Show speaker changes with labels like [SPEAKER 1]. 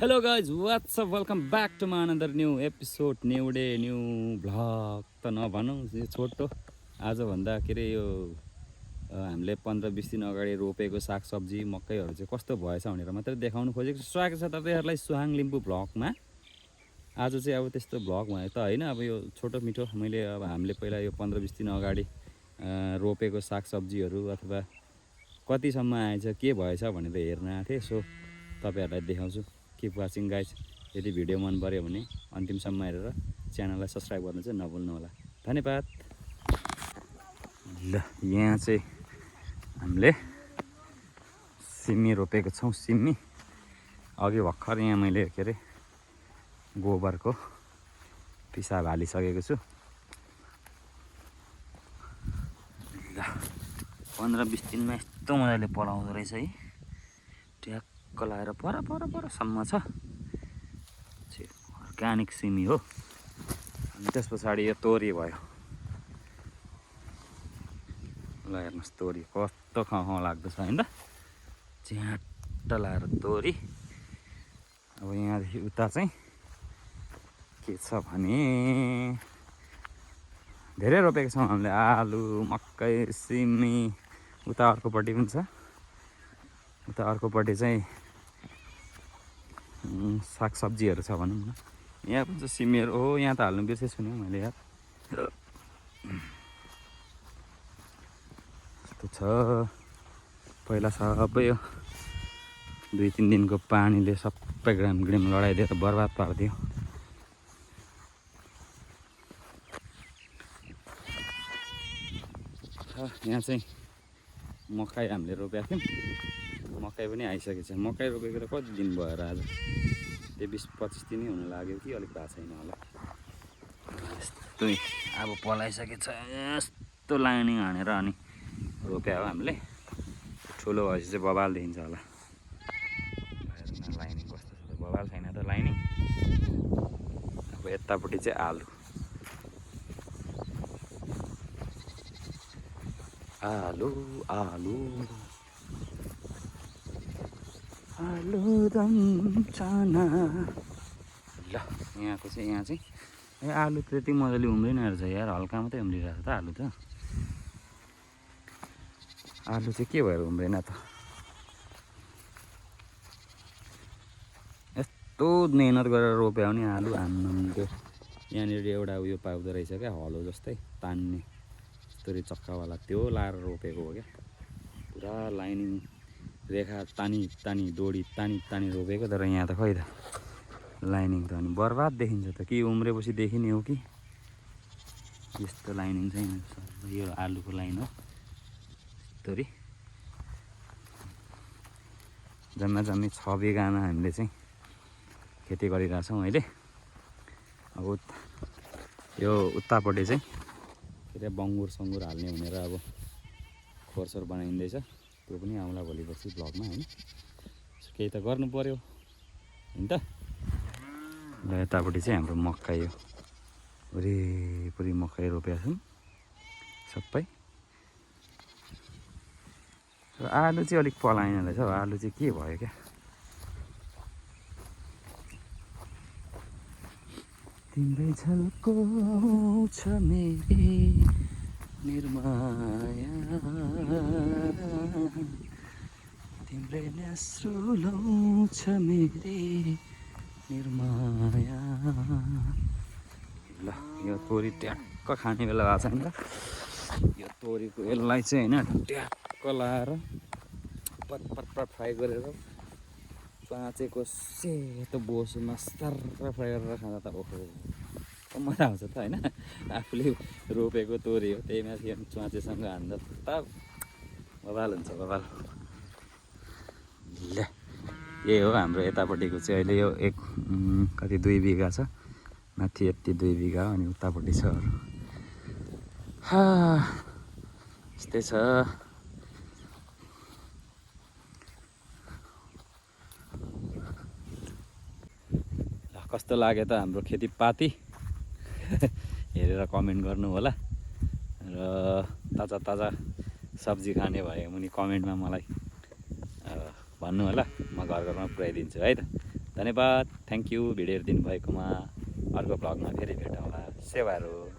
[SPEAKER 1] Hello guys, what's up? Welcome back to my another new episode, new day, new vlog. त नभनौँ यो छोटो आजभन्दा के अरे यो हामीले 15-20 दिन अगाडि रोपेको सागसब्जी मकैहरू चाहिँ कस्तो भएछ भनेर मात्रै देखाउनु खोजेको छु। स्वागत छ तपाईँहरूलाई सुहाङ लिम्बू भ्लगमा। आज चाहिँ अब त्यस्तो भ्लग भने त होइन, अब यो छोटो मिठो मैले अब हामीले पहिला यो 15-20 दिन अगाडि रोपेको सागसब्जीहरू अथवा कतिसम्म आएछ के भएछ भनेर हेर्न आएको थिएँ। सो तपाईँहरूलाई देखाउँछु। Keep watching guys. यदि भिडियो मन पऱ्यो भने अन्तिमसम्म हेरेर च्यानललाई सब्सक्राइब गर्नु चाहिँ नभुल्नु होला। धन्यवाद। ल यहाँ चाहिँ हामीले सिमी रोपेको छौँ। सिमी अघि भर्खर यहाँ मैले के अरे गोबरको पिसाब हालिसकेको छु। ल 15-20 दिनमा यस्तो मजाले पलाउँदो रहेछ है। ट्याक्क लाएर परसम्म छ। अर्ग्यानिक सिमी हो। अनि त्यस पछाडि यो तोरी भयो। ल हेर्नुहोस् तोरी कस्तो खाउँ लाग्दछ होइन त। च्याट्ट लाएर तोरी। अब यहाँदेखि उता चाहिँ के छ भने धेरै रोपेको छौँ हामीले। आलु, मकै, सिमी। उता अर्कोपट्टि पनि छ। उता अर्कोपट्टि चाहिँ सागसब्जीहरू छ भनौँ न। यहाँ पनि छ सिमीहरू। हो यहाँ त हाल्नु बिर्सेछु नि मैले यार। यस्तो छ। पहिला सबै यो 2-3 दिनको पानीले सबै ग्राम लडाइदिएर बर्बाद पारिदियो। यहाँ चाहिँ मकै हामीले रोपेको थियौँ। मकै पनि आइसकेको छ। मकै रोपेको त कति दिन भयो र आज? त्यो 20-25 दिनै हुन लाग्यो कि अलिक भएको छैन होला। यस्तो अब पलाइसकेको छ। यस्तो लाइनिङ हानेर अनि रोप्या हो हामीले। ठुलो भएपछि चाहिँ बबाल देखिन्छ होला। लाइनिङ कस्तो छ त? बबाल छैन त लाइनिङ। अब यतापट्टि चाहिँ आलु। आलु आलु आलुदम चाना। ल यहाँ चाहिँ आलु त्यति मजाले उम्रिन रहेछ यार। हल्का मात्रै उम्रिरहेछ त आलु त। आलु चाहिँ के भएर उम्रेन त? यस्तो मेहनत गरेर रोप्यो भने आलु हान्नु। यहाँनिर एउटा उयो पाउँदो रहेछ क्या, हलो जस्तै तान्ने यस्तरी चक्कावाला, त्यो लाएर रोपेको हो क्या। पुरा लाइनिङ रेखा तानी डोरी तानी रोपेको। तर यहाँ त खै त लाइनिङ त अनि बर्बाद देखिन्छ त। कि उम्रेपछि देखिने हो कि? यस्तो लाइनिङ छैन। यो आलुको लाइन हो। यस्तरी जम्मी 6 बिगामा हामीले चाहिँ खेती गरिरहेछौँ अहिले। अब यो उतापट्टि चाहिँ के अरे बङ्गुर हाल्ने भनेर अब खोरसोर बनाइँदैछ। त्यो पनि आउँला भोलि पर्सि भ्लगमा होइन। केही त गर्नु पर्यो होइन त। ल यतापट्टि चाहिँ हाम्रो मकै हो। वरिपरि मकै रोपेका छौँ सबै। र आलु चाहिँ अलिक पलाएन रहेछ। आलु चाहिँ के भयो क्या? तिम्रै झल्को छ मेरी निर्माया, तिम्रै न्यास्रो छ मेरी निर्माया। ल यो तोरी ट्याक्क खाने बेला भएको छ नि त। यो तोरीको यसलाई चाहिँ होइन ट्याक्क लाएर पट फ्राई गरेर चाँचेको सेतो बोसुमा सर्र फ्राई गरेर खाँदा त ओहो मजा आउँछ त होइन। आफूले रोपेको तोरी हो, त्यही माथि चाँचेसँग हान्दा त बबाल हुन्छ बबाल। ल यही हो हाम्रो यतापट्टिको चाहिँ अहिले यो कति 2 बिघा छ। माथि यति 2 बिघा अनि उतापट्टि छ अरू। यस्तै छ। कस्तो लाग्यो त हाम्रो खेतीपाती हेरेर कमेन्ट गर्नु होला। र ताजा सब्जी खाने भयो भने कमेन्टमा मलाई भन्नु होला। म घरमा पुऱ्याइदिन्छु है त। धन्यवाद, थ्याङ्क यू भिडियो हेरिदिनु भएकोमा। अर्को भ्लगमा फेरि भेटौँला। सेवारो।